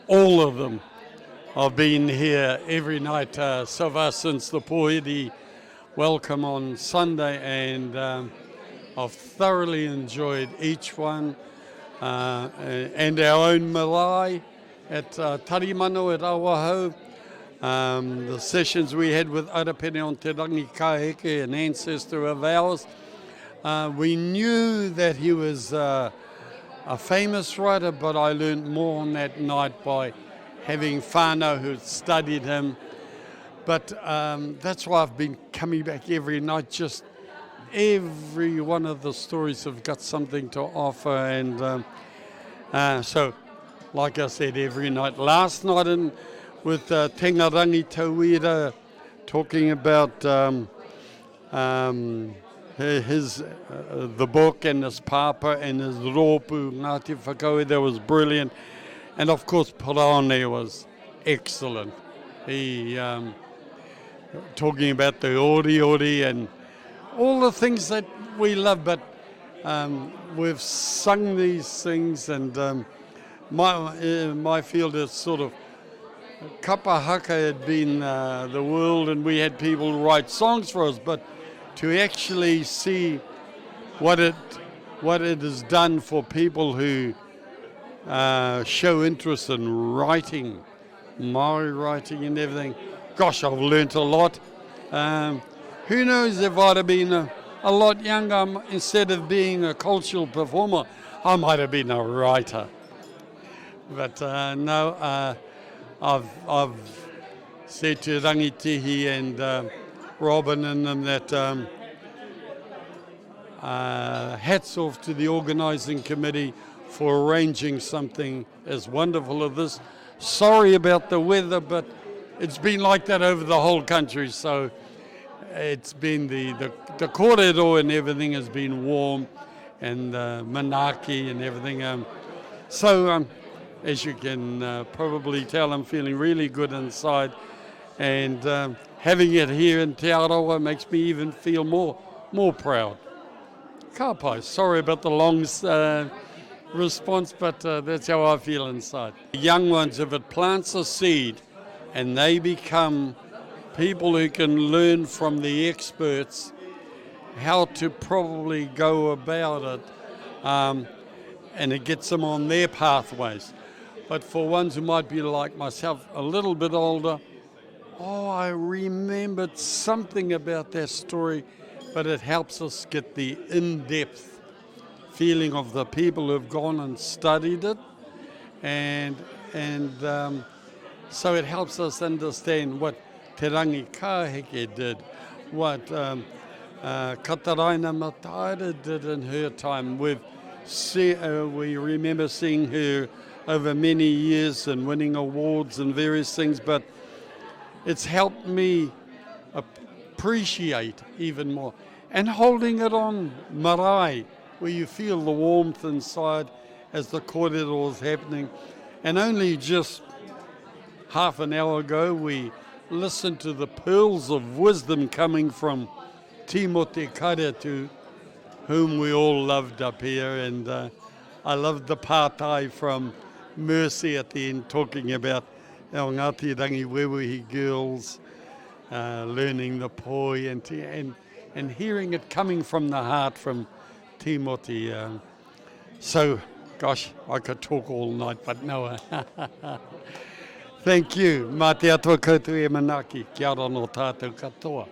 all of them. I've been here every night so far since the Pohidi welcome on Sunday, and I've thoroughly enjoyed each one, and our own marae at Tarimano at Awahau. The sessions we had with Arapene on Te Rangi Kaheke, an ancestor of ours. We knew that he was a famous writer, but I learned more on that night by having Whānau who studied him. But that's why I've been coming back every night. Just every one of the stories have got something to offer. And so, like I said, every night. Last night with Tengarangi Tauira talking about his the book and his papa and his rōpū, Ngāti Whakaue, that was brilliant. And of course, Parane was excellent. He talking about the ori and all the things that we love, but we've sung these things, and my field is sort of kapahaka had been the world, and we had people write songs for us, but to actually see what it has done for people who show interest in writing, Māori writing and everything. Gosh, I've learnt a lot. Who knows, if I'd have been a lot younger, instead of being a cultural performer, I might have been a writer. But no, I've said to Rangitihi and Robin and them that hats off to the organising committee for arranging something as wonderful as this. Sorry about the weather, but it's been like that over the whole country, so it's been the kōrero and everything has been warm, and manaki and everything. So as you can probably tell, I'm feeling really good inside, and having it here in Te Arawa makes me even feel more proud. Ka pai, sorry about the long response, but that's how I feel inside. The young ones, if it plants a seed and they become people who can learn from the experts how to probably go about it, and it gets them on their pathways. But for ones who might be like myself, a little bit older, I remembered something about that story, but it helps us get the in-depth feeling of the people who've gone and studied it, and so it helps us understand what Te Rangi Kaheke did, what Kataraina Mataira did in her time. We remember seeing her over many years and winning awards and various things, but it's helped me appreciate even more. And holding it on marae, where you feel the warmth inside as the kōrero is happening. And only just half an hour ago, we listened to the pearls of wisdom coming from Timote Karatu, whom we all loved up here. And I loved the pātai from Mercy at the end, talking about our Ngāti Rangi Wewehi girls learning the poi and hearing it coming from the heart from Timothy. So, gosh, I could talk all night, but no. Thank you. Mā te atua koutou e manaki. Kia ora no tātou katoa.